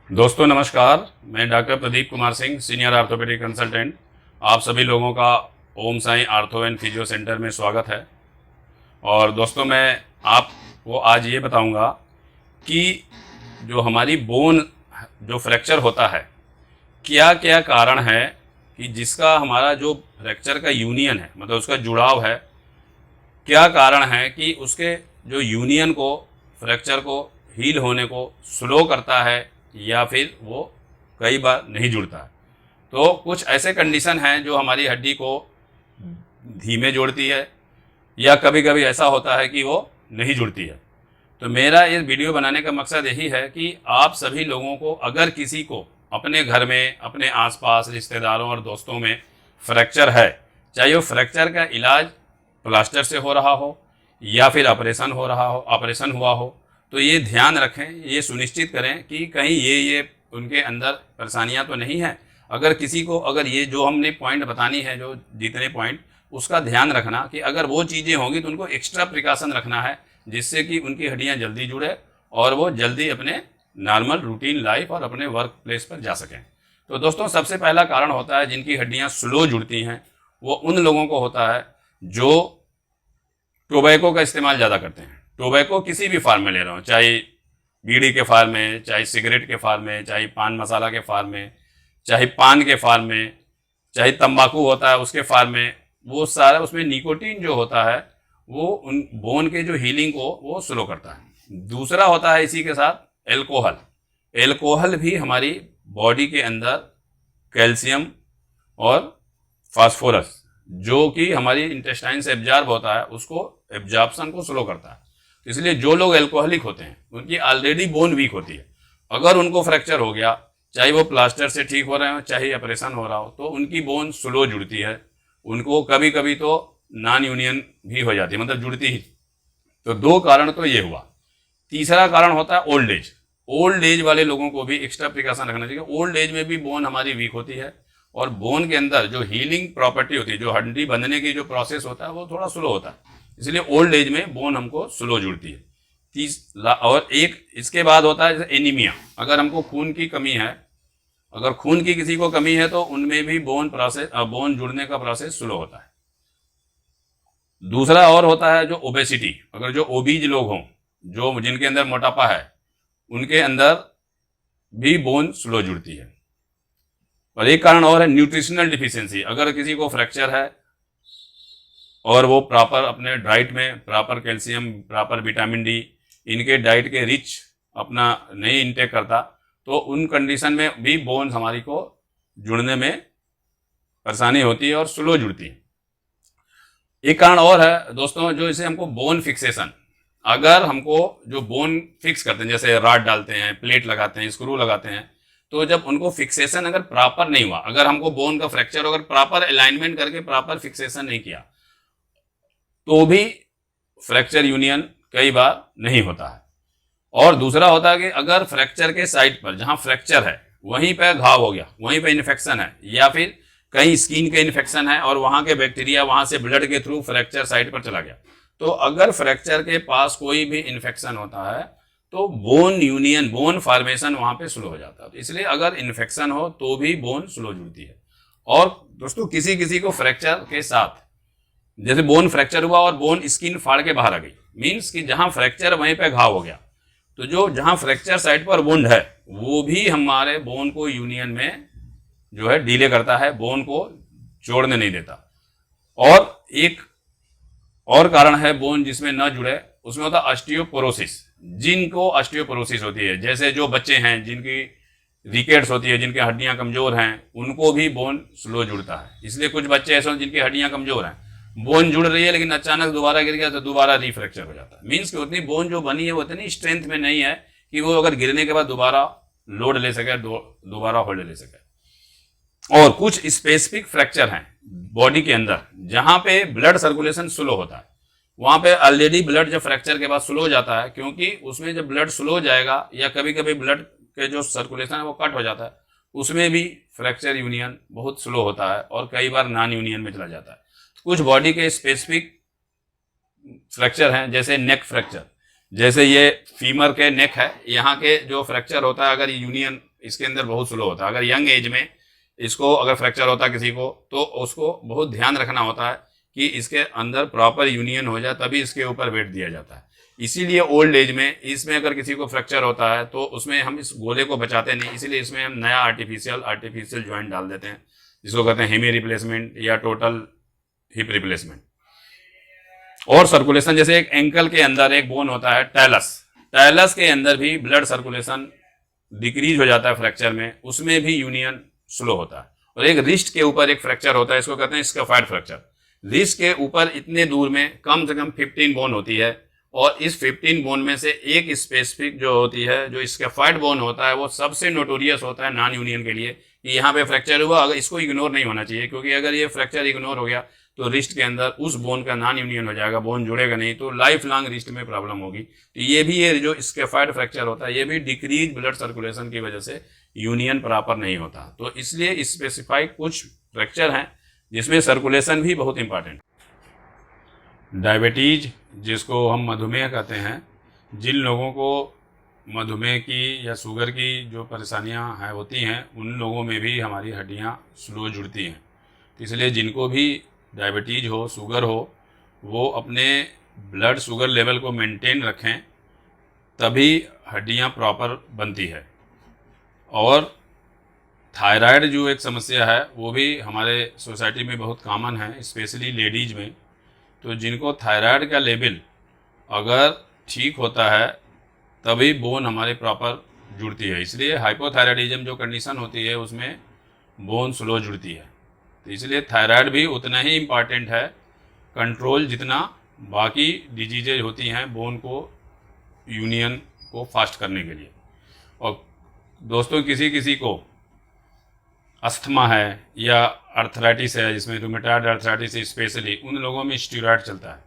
दोस्तों नमस्कार, मैं doctor Pradeep Kumar Singh, senior orthopaedic consultant. आप सभी लोगों का Om Sai ortho and physio centre में स्वागत है। और दोस्तों मैं आपको आज ये बताऊंगा कि जो हमारी बोन जो फ्रैक्चर होता है, क्या क्या कारण है कि जिसका हमारा जो फ्रैक्चर का यूनियन है, मतलब उसका जुड़ाव है, क्या कारण है कि उसके जो यूनियन को, फ्रैक्चर को हील होने को स्लो करता है या फिर वो कई बार नहीं जुड़ता है। तो कुछ ऐसे कंडीशन हैं जो हमारी हड्डी को धीमे जोड़ती है या कभी कभी ऐसा होता है कि वो नहीं जुड़ती है। तो मेरा ये वीडियो बनाने का मकसद यही है कि आप सभी लोगों को, अगर किसी को अपने घर में, अपने आसपास, रिश्तेदारों और दोस्तों में फ्रैक्चर है, चाहे वो फ्रैक्चर का इलाज प्लास्टर से हो रहा हो या फिर ऑपरेशन हुआ हो, तो ये ध्यान रखें, ये सुनिश्चित करें कि कहीं ये उनके अंदर परेशानियां तो नहीं है। अगर किसी को, अगर ये जो हमने पॉइंट बतानी है, जो जितने पॉइंट, उसका ध्यान रखना कि अगर वो चीज़ें होंगी तो उनको एक्स्ट्रा प्रिकॉशन रखना है, जिससे कि उनकी हड्डियां जल्दी जुड़े और वो जल्दी अपने नॉर्मल रूटीन लाइफ और अपने वर्क प्लेस पर जा सकें। तो दोस्तों सबसे पहला कारण होता है जिनकी हड्डियां स्लो जुड़ती हैं, वो उन लोगों को होता है जो टोबैको का इस्तेमाल ज़्यादा करते हैं। टोबैको किसी भी फार्म में ले रहा हूँ, चाहे बीड़ी के फार्म में, चाहे सिगरेट के फार्म में, चाहे पान मसाला के फार्म में, चाहे पान के फार्म में, चाहे तंबाकू होता है उसके फार्म में, वो सारा उसमें निकोटीन जो होता है वो उन बोन के जो हीलिंग को वो स्लो करता है। दूसरा होता है इसी के साथ एल्कोहल। एल्कोहल भी हमारी बॉडी के अंदर कैल्शियम और फास्फोरस, जो कि हमारी इंटेस्टाइन से एब्जॉर्ब होता है, उसको एब्जॉर्प्शन को स्लो करता है। तो इसलिए जो लोग एल्कोहलिक होते हैं उनकी ऑलरेडी बोन वीक होती है, अगर उनको फ्रैक्चर हो गया, चाहे वो प्लास्टर से ठीक हो रहे हो चाहे ऑपरेशन हो रहा हो, तो उनकी बोन स्लो जुड़ती है। उनको कभी कभी तो नॉन यूनियन भी हो जाती है, मतलब जुड़ती ही। तो दो कारण तो ये हुआ। तीसरा कारण होता है ओल्ड एज। ओल्ड एज वाले लोगों को भी एक्स्ट्रा प्रिकॉशन रखना चाहिए। ओल्ड एज में भी बोन हमारी वीक होती है और बोन के अंदर जो हीलिंग प्रॉपर्टी होती है, जो हड्डी बंधने की जो प्रोसेस होता है, वो थोड़ा स्लो होता है। इसलिए ओल्ड एज में बोन हमको स्लो जुड़ती है। और एक इसके बाद होता है जैसे एनीमिया। अगर हमको खून की कमी है, अगर खून की किसी को कमी है, तो उनमें भी बोन जुड़ने का प्रोसेस स्लो होता है। दूसरा और होता है जो ओबेसिटी। अगर जो ओबीज लोग हों, जो जिनके अंदर मोटापा है, उनके अंदर भी बोन स्लो जुड़ती है। और एक कारण और है न्यूट्रिशनल डिफिशियंसी। अगर किसी को फ्रैक्चर है और वो प्रॉपर अपने डाइट में proper calcium, proper vitamin D, इनके डाइट के रिच अपना नहीं इंटेक करता, तो उन कंडीशन में भी बोन हमारी को जुड़ने में परेशानी होती है और स्लो जुड़ती है। एक कारण और है दोस्तों, जो इसे हमको बोन फिक्सेशन। अगर हमको जो बोन फिक्स करते हैं, जैसे रॉड डालते हैं, प्लेट लगाते हैं, स्क्रू लगाते हैं, तो जब उनको फिक्सेशन अगर प्रॉपर नहीं हुआ, अगर हमको बोन का फ्रैक्चर अगर प्रॉपर अलाइनमेंट करके प्रॉपर फिक्सेशन नहीं किया, तो भी फ्रैक्चर यूनियन कई बार नहीं होता है। और दूसरा होता है कि अगर फ्रैक्चर के साइट पर, जहां फ्रैक्चर है वहीं पर घाव हो गया, वहीं पर इन्फेक्शन है, या फिर कहीं स्किन के इन्फेक्शन है और वहां के बैक्टीरिया वहां से ब्लड के थ्रू फ्रैक्चर साइट पर चला गया, तो अगर फ्रैक्चर के पास कोई भी इन्फेक्शन होता है तो बोन यूनियन, बोन फॉर्मेशन वहां पे स्लो हो जाता है। तो इसलिए अगर इन्फेक्शन हो तो भी बोन स्लो जुड़ती है। और दोस्तों किसी किसी को फ्रैक्चर के साथ, जैसे बोन फ्रैक्चर हुआ और बोन स्किन फाड़ के बाहर आ गई, मीन्स कि जहां फ्रैक्चर वहीं पे घाव हो गया, तो जो जहां फ्रैक्चर साइट पर वुंड है वो भी हमारे बोन को यूनियन में जो है डिले करता है, बोन को जोड़ने नहीं देता। और एक और कारण है बोन जिसमें न जुड़े, उसमें होता है ऑस्टियोपोरोसिस। जिनको ऑस्टियोपोरोसिस होती है, जैसे जो बच्चे हैं जिनकी रिकेट्स होती है, जिनकी हड्डियां कमजोर हैं, उनको भी बोन स्लो जुड़ता है। इसलिए कुछ बच्चे ऐसे हैं जिनकी हड्डियां कमजोर हैं, बोन जुड़ रही है लेकिन अचानक दोबारा गिर गया तो दोबारा रिफ्रैक्चर हो जाता है। मीन्स कि उतनी बोन जो बनी है वो उतनी स्ट्रेंथ में नहीं है कि वो अगर गिरने के बाद दोबारा लोड ले सके, दोबारा होल्ड ले सके। और कुछ स्पेसिफिक फ्रैक्चर हैं बॉडी के अंदर जहां पे ब्लड सर्कुलेशन स्लो होता है, वहां पे ऑलरेडी ब्लड जब फ्रैक्चर के बाद स्लो हो जाता है, क्योंकि उसमें जब ब्लड स्लो हो जाएगा या कभी कभी ब्लड के जो सर्कुलेशन है वो कट हो जाता है, उसमें भी फ्रैक्चर यूनियन बहुत स्लो होता है और कई बार नॉन यूनियन में चला जाता है। कुछ बॉडी के स्पेसिफिक फ्रैक्चर हैं, जैसे नेक फ्रैक्चर, जैसे ये फीमर के नेक है, यहाँ के जो फ्रैक्चर होता है, अगर यूनियन इसके अंदर बहुत स्लो होता है। अगर यंग एज में इसको अगर फ्रैक्चर होता है किसी को, तो उसको बहुत ध्यान रखना होता है कि इसके अंदर प्रॉपर यूनियन हो जाए, तभी इसके ऊपर वेट दिया जाता है। इसीलिए ओल्ड एज में इसमें अगर किसी को फ्रैक्चर होता है तो उसमें हम इस गोले को बचाते नहीं, इसीलिए इसमें हम नया आर्टिफिशियल जॉइंट डाल देते हैं, जिसको कहते हैं हेमी रिप्लेसमेंट या टोटल हिप रिप्लेसमेंट। और सर्कुलेशन, जैसे एक एंकल के अंदर एक बोन होता है टैलस के अंदर भी ब्लड सर्कुलेशन डिक्रीज हो जाता है फ्रैक्चर में, उसमें भी यूनियन स्लो होता है। और एक रिस्ट के ऊपर एक फ्रैक्चर होता है, इसको कहते हैं स्कैफॉल्ड फ्रैक्चर। रिस्ट के ऊपर इतने दूर में कम से कम 15 बोन होती है, और इस 15 बोन में से एक स्पेसिफिक जो होती है, जो स्कैफॉल्ड बोन होता है, वो सबसे नोटोरियस होता है नॉन यूनियन के लिए कि यहाँ पे फ्रैक्चर हुआ। अगर इसको इग्नोर नहीं होना चाहिए, क्योंकि अगर ये फ्रैक्चर इग्नोर हो गया तो रिस्ट के अंदर उस बोन का नॉन यूनियन हो जाएगा, बोन जुड़ेगा नहीं, तो लाइफ लॉन्ग रिस्ट में प्रॉब्लम होगी। तो ये जो स्कैफॉल्ड फ्रैक्चर होता है, ये भी डिक्रीज ब्लड सर्कुलेशन की वजह से यूनियन प्रॉपर नहीं होता। तो इसलिए स्पेसिफाइड कुछ फ्रैक्चर हैं जिसमें सर्कुलेशन भी बहुत इंपॉर्टेंट। डायबिटीज, जिसको हम मधुमेह कहते हैं, जिन लोगों को मधुमेह की या शुगर की जो परेशानियां हैं होती हैं, उन लोगों में भी हमारी हड्डियां स्लो जुड़ती हैं। तो इसलिए जिनको भी डायबिटीज हो, शुगर हो, वो अपने ब्लड शुगर लेवल को मेंटेन रखें, तभी हड्डियां प्रॉपर बनती है। और थायराइड जो एक समस्या है, वो भी हमारे सोसाइटी में बहुत कॉमन है, स्पेशली लेडीज में। तो जिनको थायराइड का लेवल अगर ठीक होता है, तभी बोन हमारे प्रॉपर जुड़ती है। इसलिए हाइपोथायराइडिज्म जो कंडीशन होती है, उसमें बोन स्लो जुड़ती है। तो इसलिए थायराइड भी उतना ही इम्पॉर्टेंट है कंट्रोल, जितना बाकी डिजीजेज होती हैं बोन को यूनियन को फास्ट करने के लिए। और दोस्तों, किसी को अस्थमा है या अर्थराइटिस है, जिसमें रूमेटॉइड अर्थराइटिस स्पेशली, उन लोगों में स्टेरॉयड चलता है।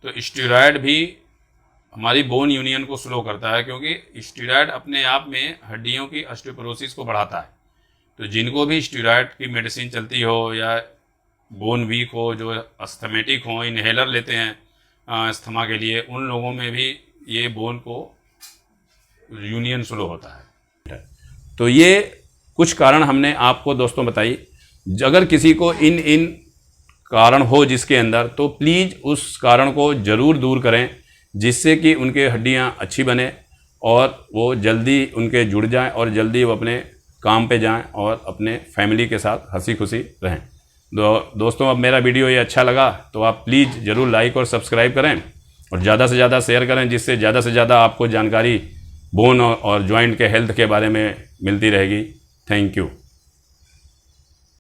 तो स्टेरॉयड भी हमारी बोन यूनियन को स्लो करता है, क्योंकि स्टेरॉयड अपने आप में हड्डियों की ऑस्टियोपोरोसिस को बढ़ाता है। तो जिनको भी स्टेरॉयड की मेडिसिन चलती हो या बोन वीक हो, जो अस्थमेटिक हो, इनहेलर लेते हैं अस्थमा के लिए, उन लोगों में भी ये बोन को यूनियन स्लो होता है। तो ये कुछ कारण हमने आपको दोस्तों बताई। अगर किसी को इन कारण हो जिसके अंदर, तो प्लीज़ उस कारण को ज़रूर दूर करें, जिससे कि उनके हड्डियां अच्छी बने और वो जल्दी उनके जुड़ जाएं और जल्दी वो अपने काम पे जाएं और अपने फैमिली के साथ हंसी खुशी रहें। दोस्तों, अब मेरा वीडियो ये अच्छा लगा तो आप प्लीज़ ज़रूर लाइक और सब्सक्राइब करें और ज़्यादा से ज़्यादा शेयर करें, जिससे ज़्यादा से ज़्यादा आपको जानकारी बोन और जॉइंट के हेल्थ के बारे में मिलती रहेगी। Thank you.